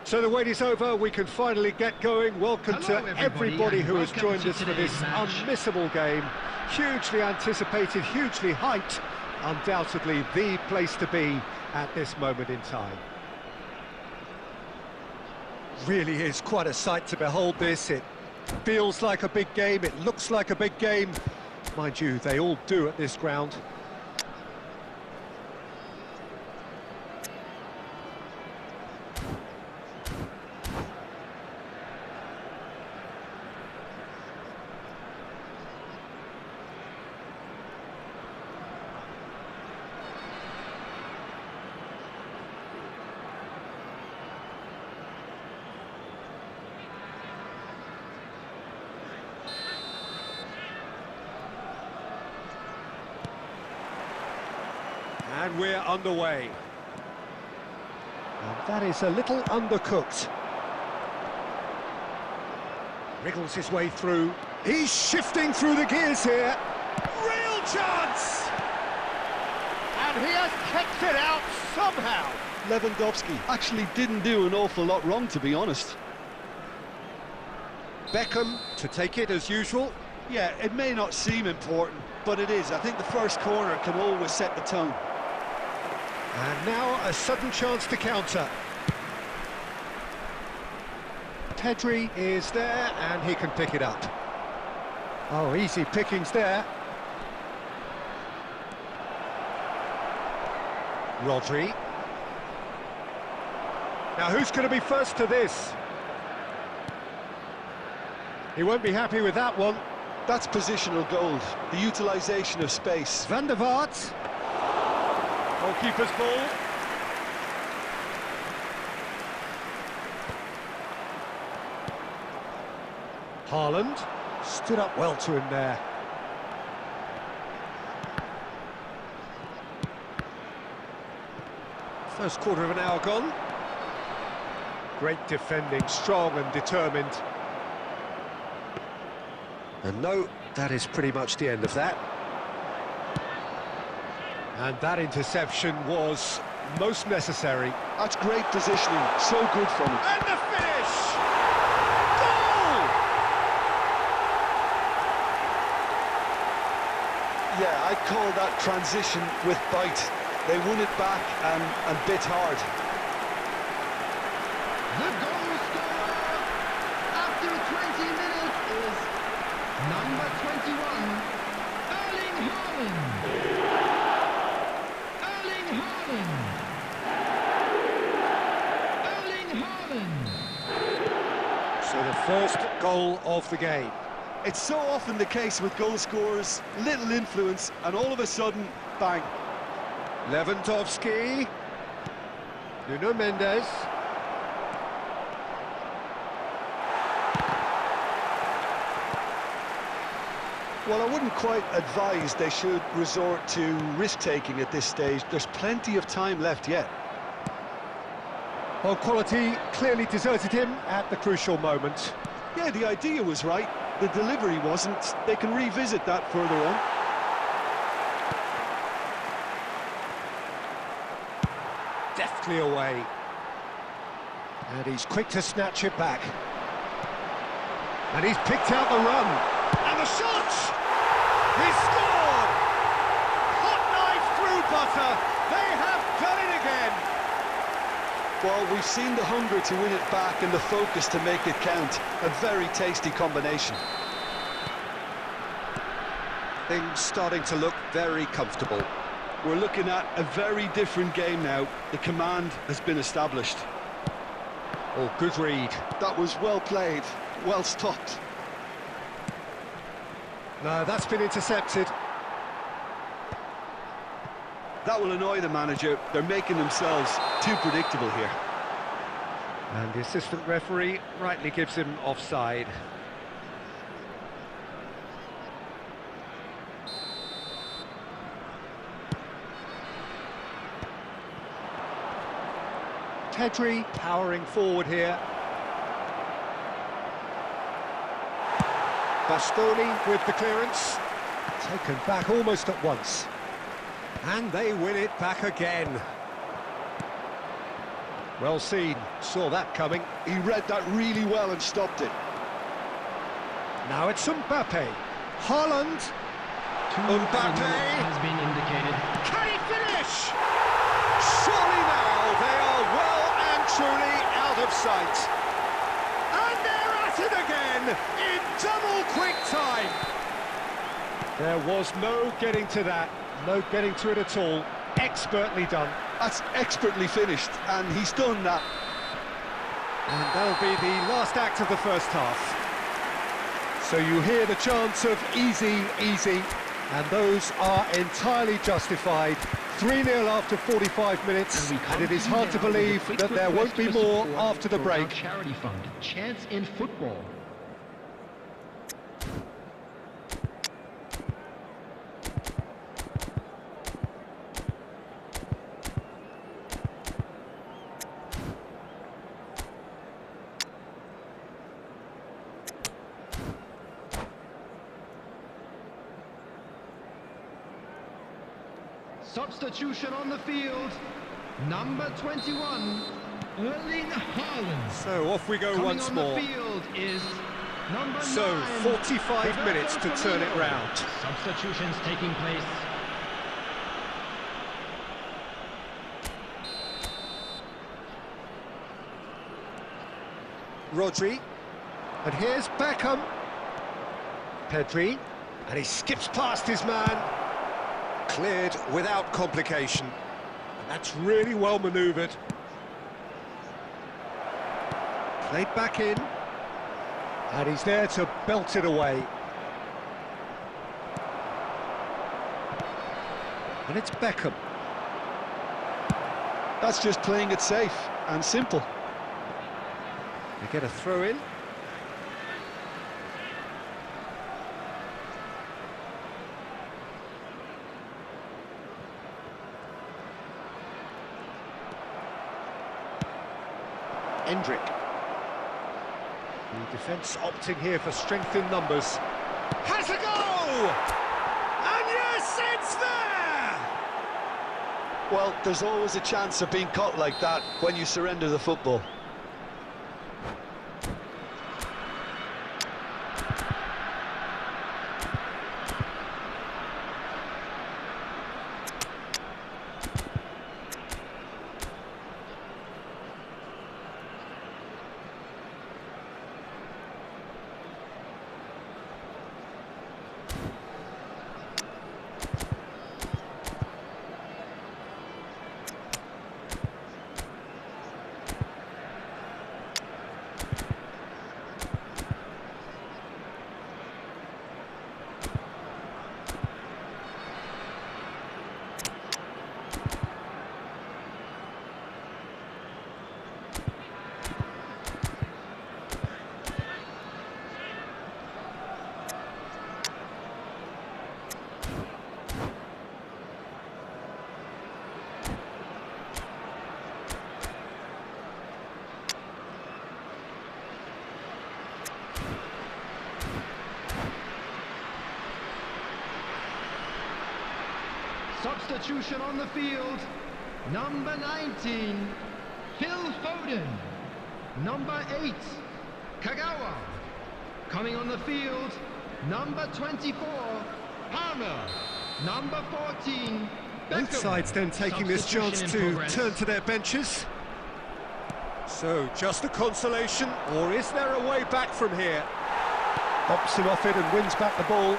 So the wait is over, we can finally get going. Welcome to everybody who has joined us for this unmissable game. Hugely anticipated, hugely hyped, undoubtedly the place to be at this moment in time. Really is quite a sight to behold this. It feels like a big game, it looks like a big game. Mind you, they all do at this ground. And we're underway. And that is a little undercooked. Wriggles his way through. He's shifting through the gears here. Real chance! And he has kicked it out somehow. Lewandowski actually didn't do an awful lot wrong, to be honest. Beckham to take it as usual. Yeah, it may not seem important, but it is. I think the first corner can always set the tone. And now a sudden chance to counter. Pedri is there and he can pick it up. Oh, easy pickings there. Rodri. Now who's going to be first to this? He won't be happy with that one. That's positional gold, the utilisation of space. Van der Vaart. Goalkeeper's ball. Haaland stood up well to him there. First quarter of an hour gone. Great defending, strong and determined. And no, that is pretty much the end of that. And that interception was most necessary. That's great positioning, so good from him. And the finish! Goal! Yeah, I'd call that transition with bite. They won it back and bit hard. The goal scorer after 20 minutes is number 21, Erling Haaland. So the first goal of the game. It's so often the case with goal scorers, little influence, and all of a sudden, bang. Lewandowski. Nuno Mendes. Well, I wouldn't quite advise they should resort to risk-taking at this stage. There's plenty of time left yet. Well, quality clearly deserted him at the crucial moment. Yeah, the idea was right. The delivery wasn't. They can revisit that further on. Deftly away. And he's quick to snatch it back. And he's picked out the run. And the shot! He scored! Hot knife through butter. They have done it again. Well, we've seen the hunger to win it back and the focus to make it count. A very tasty combination. Things starting to look very comfortable. We're looking at a very different game now. The command has been established. Oh, good read. That was well played, well stopped. No, that's been intercepted. That will annoy the manager. They're making themselves too predictable here. And the assistant referee rightly gives him offside. Pedri powering forward here. Bastoni with the clearance. Taken back almost at once. And they win it back again. Well seen, saw that coming. He read that really well and stopped it. Now it's Mbappe. Haaland. Mbappe. Has been indicated. Can he finish? Surely now they are well and truly out of sight. And they're at it again in double quick time. There was no getting to that, no getting to it at all. Expertly done. That's expertly finished, and he's done that. And that'll be the last act of the first half. So you hear the chants of easy, easy, and those are entirely justified. 3-0 after 45 minutes, and it is hard to believe that there won't be more after the break. Charity fund, Chance in Football. Substitution on the field, number 21, Erling Haaland. So off we go once more. Coming on the field is number 9. So 45 minutes to turn it round. Substitutions taking place. Rodri, and here's Beckham. Pedri, and he skips past his man. Cleared without complication. And that's really well manoeuvred. Played back in. And he's there to belt it away. And it's Beckham. That's just playing it safe and simple. They get a throw in. Endrick. The defence opting here for strength in numbers. Has a go! And yes, it's there! Well, there's always a chance of being caught like that when you surrender the football. Substitution on the field, number 19, Phil Foden. Number 8, Kagawa. Coming on the field, number 24, Palmer. Number 14, Beckham. Both sides then taking this chance to turn to their benches. So, just a consolation, or is there a way back from here? Hops him off it and wins back the ball.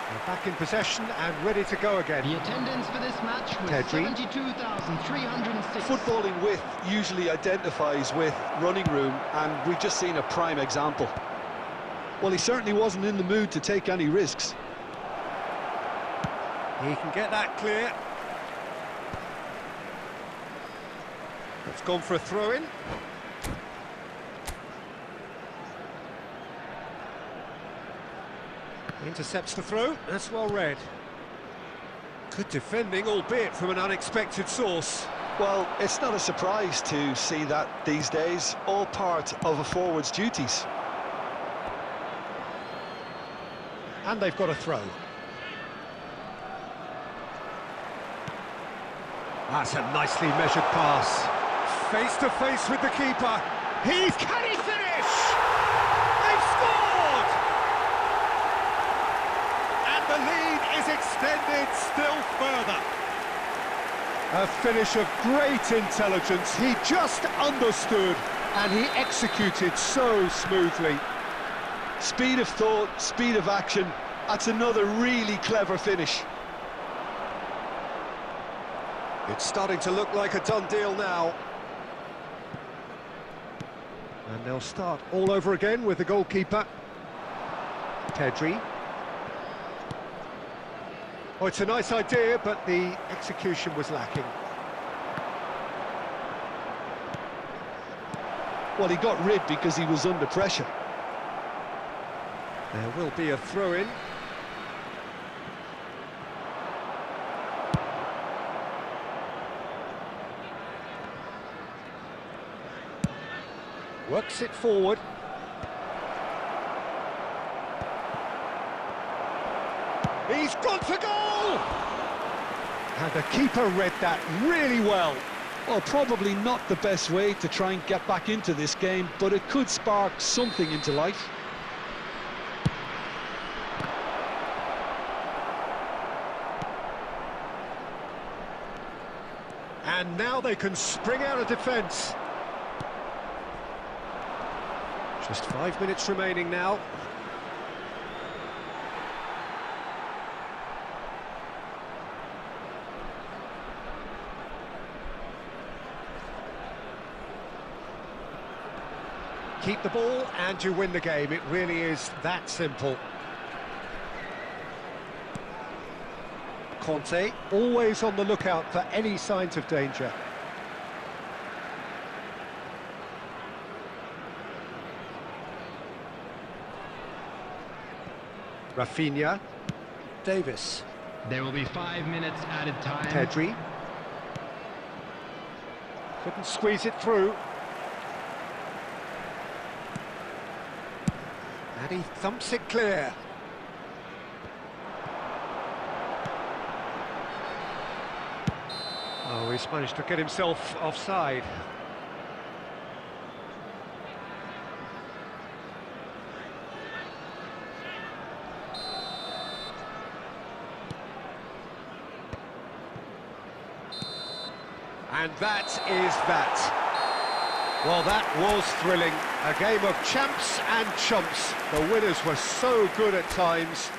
They're back in possession and ready to go again. The attendance for this match was Pedri. 72,306. Footballing width usually identifies with running room, and we've just seen a prime example. Well, he certainly wasn't in the mood to take any risks. He can get that clear. It's gone for a throw-in. Intercepts the throw, that's well read. Good defending, albeit from an unexpected source. Well, it's not a surprise to see that these days, all part of a forward's duties. And they've got a throw. That's a nicely measured pass. face to face with the keeper. Can he finish? They've scored! And the lead is extended still further. A finish of great intelligence. He just understood and he executed so smoothly. Speed of thought, speed of action. That's another really clever finish. It's starting to look like a done deal now. And they'll start all over again with the goalkeeper. Pedri. Oh, it's a nice idea, but the execution was lacking. Well, he got rid because he was under pressure. There will be a throw-in. Works it forward. He's gone for goal! And the keeper read that really well. Well, probably not the best way to try and get back into this game, but it could spark something into life. And now they can spring out of defence. Just 5 minutes remaining now. Keep the ball and you win the game. It really is that simple. Conte, always on the lookout for any signs of danger. Rafinha. Davis. There will be 5 minutes added time. Pedri. Couldn't squeeze it through. And he thumps it clear. Oh, he's managed to get himself offside. And that is that. Well, that was thrilling. A game of champs and chumps. The winners were so good at times.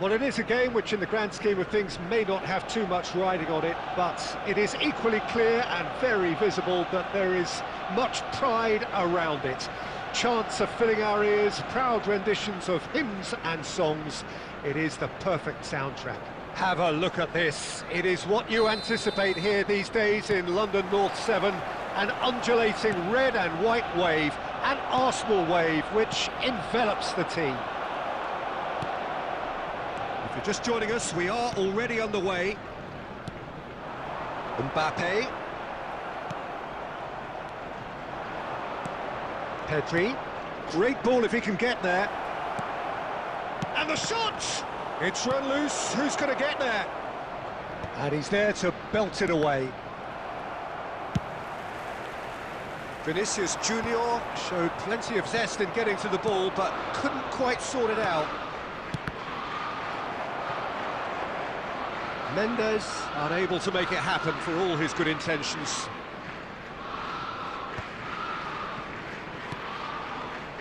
Well, it is a game which in the grand scheme of things may not have too much riding on it, but it is equally clear and very visible that there is much pride around it. Chants are filling our ears, proud renditions of hymns and songs. It is the perfect soundtrack. Have a look at this. It is what you anticipate here these days in London North 7. An undulating red and white wave, an Arsenal wave which envelops the team. If you're just joining us, we are already underway. Mbappe. Pedri. Great ball if he can get there. And the shot! It's run loose. Who's going to get there? And he's there to belt it away. Vinicius Junior showed plenty of zest in getting to the ball, but couldn't quite sort it out. Mendes unable to make it happen for all his good intentions.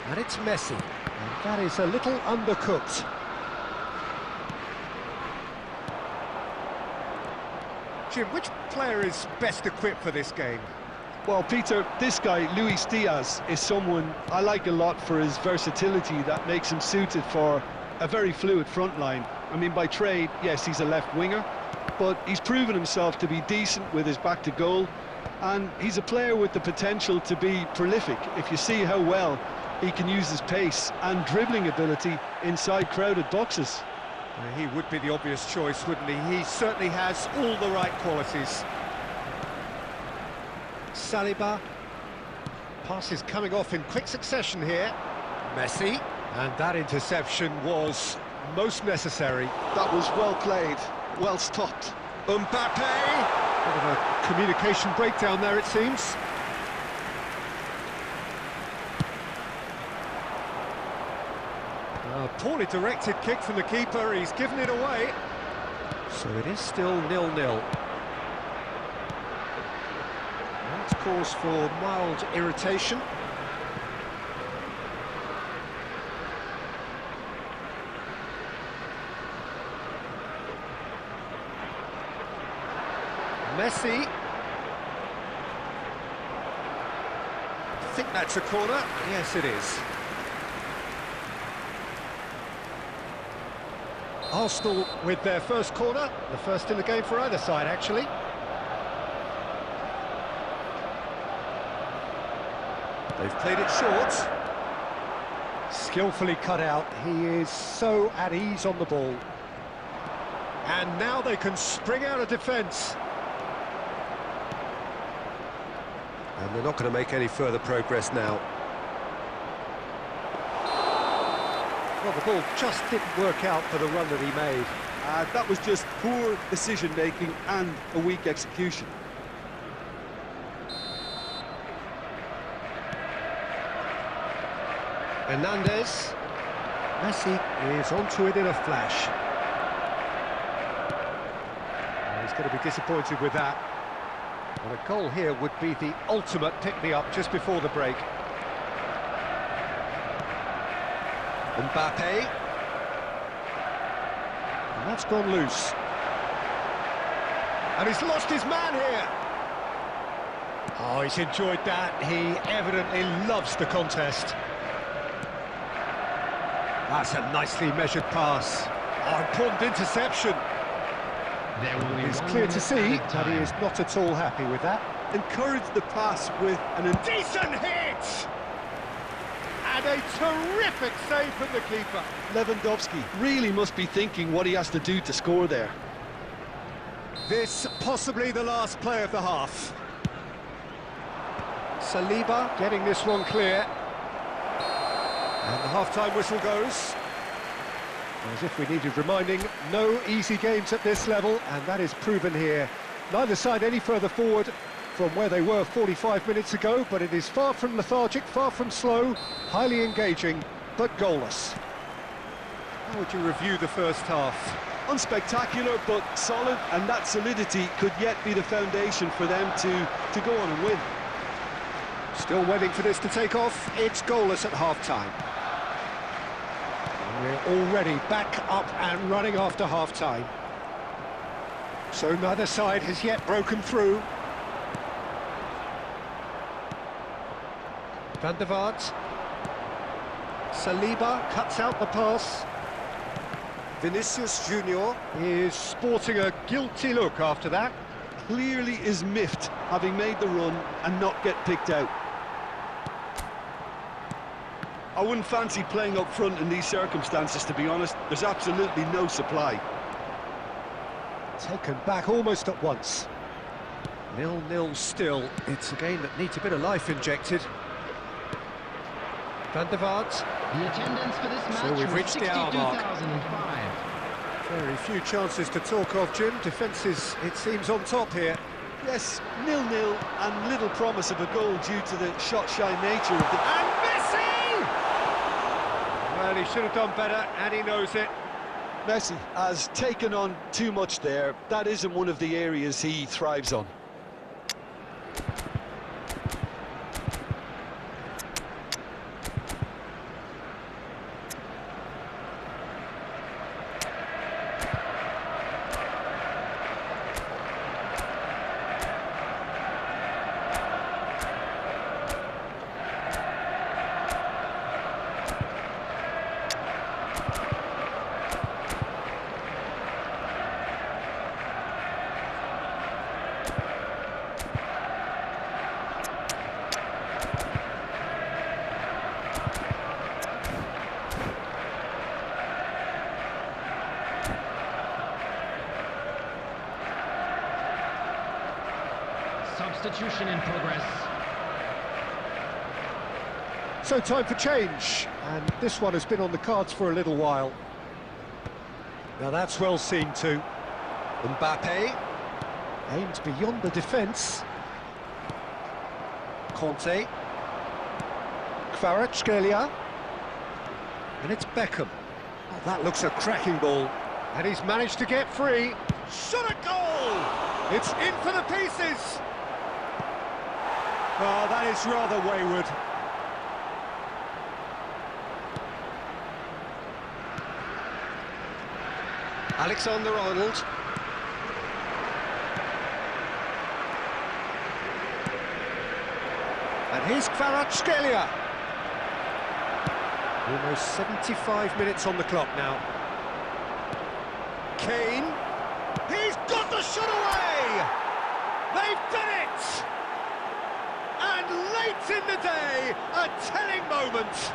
And it's Messi, and that is a little undercooked. Jim, which player is best equipped for this game? Well, Peter, this guy, Luis Diaz, is someone I like a lot for his versatility that makes him suited for a very fluid front line. I mean, by trade, yes, he's a left winger, but he's proven himself to be decent with his back to goal, and he's a player with the potential to be prolific if you see how well he can use his pace and dribbling ability inside crowded boxes. He would be the obvious choice, wouldn't he? He certainly has all the right qualities. Saliba. Passes coming off in quick succession here. Messi. And that interception was most necessary. That was well played, well stopped. Mbappe! Bit of a communication breakdown there, it seems. A poorly directed kick from the keeper, he's given it away. So it is still 0-0. That's cause for mild irritation. Messi. I think that's a corner. Yes, it is. Arsenal with their first corner, the first in the game for either side, actually. They've played it short. Skillfully cut out. He is so at ease on the ball. And now they can spring out of defence. And they're not going to make any further progress now. Well, the ball just didn't work out for the run that he made. That was just poor decision-making and a weak execution. Hernandez. Messi is onto it in a flash. He's going to be disappointed with that. Well, a goal here would be the ultimate pick-me-up just before the break. Mbappe. And that's gone loose. And he's lost his man here. Oh, he's enjoyed that. He evidently loves the contest. That's a nicely measured pass. Oh, important interception. It's clear to see that he is not at all happy with that. Encouraged the pass with an Decent hit! And a terrific save from the keeper. Lewandowski really must be thinking what he has to do to score there. This possibly the last play of the half. Saliba getting this one clear. And the half-time whistle goes. As if we needed reminding, no easy games at this level, and that is proven here. Neither side any further forward from where they were 45 minutes ago, but it is far from lethargic, far from slow, highly engaging, but goalless. How would you review the first half? Unspectacular, but solid, and that solidity could yet be the foundation for them to go on and win. Still waiting for this to take off. It's goalless at half-time. We're already back up and running after half-time. So neither side has yet broken through. Van der Vaart. Saliba cuts out the pass. Vinicius Junior is sporting a guilty look after that. Clearly is miffed, having made the run and not get picked out. I wouldn't fancy playing up front in these circumstances, to be honest. There's absolutely no supply. Taken back almost at once. 0-0 still. It's a game that needs a bit of life injected. Van der Vaart. The attendance for this match So we've was reached the hour mark. 62,005. Very few chances to talk of, Jim. Defence is, it seems, on top here. Yes, 0-0 and little promise of a goal due to the shot-shy nature of the... And Messi! Well, he should have done better, and he knows it. Messi has taken on too much there. That isn't one of the areas he thrives on. Substitution in progress. So time for change, and this one has been on the cards for a little while. Now that's well seen too. Mbappe aimed beyond the defence. Conte. Kvaratskhelia. And it's Beckham. Oh, that looks a cracking ball. And he's managed to get free. Shot a goal! It's in for the pieces! Oh, that is rather wayward. Alexander-Arnold. And here's Kvaratskhelia. Almost 75 minutes on the clock now. Kane. He's got the shot away! They've done it! And late in the day, a telling moment.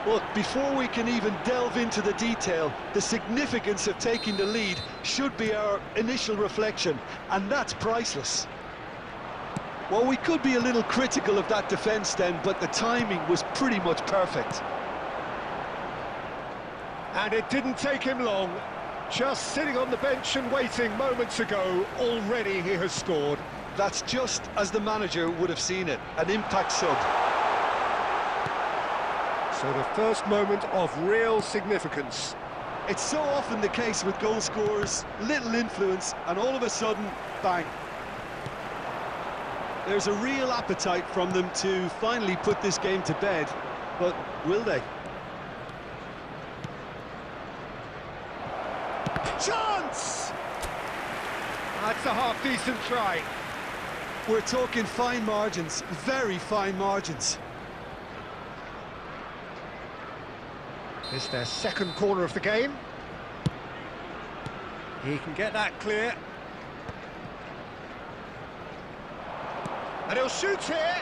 Look, before we can even delve into the detail, the significance of taking the lead should be our initial reflection, and that's priceless. Well, we could be a little critical of that defence then, but the timing was pretty much perfect. And it didn't take him long. Just sitting on the bench and waiting moments ago, already he has scored. That's just as the manager would have seen it, an impact sub. So the first moment of real significance. It's so often the case with goal scorers, little influence, and all of a sudden, bang. There's a real appetite from them to finally put this game to bed, but will they? Chance! That's a half-decent try. We're talking fine margins, very fine margins. It's their second corner of the game. He can get that clear. And he'll shoot here.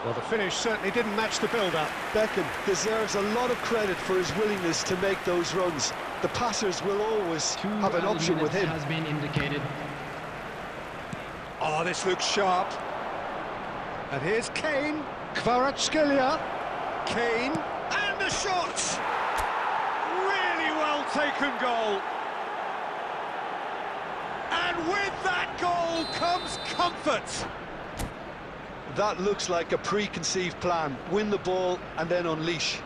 Well, the finish certainly didn't match the build-up. Beckham deserves a lot of credit for his willingness to make those runs. The passers will always have an option with him. Has been indicated. Oh, this looks sharp. And here's Kane. Kvaratskhelia. Kane. And the shot! Really well taken goal. And with that goal comes comfort. That looks like a preconceived plan. Win the ball and then unleash.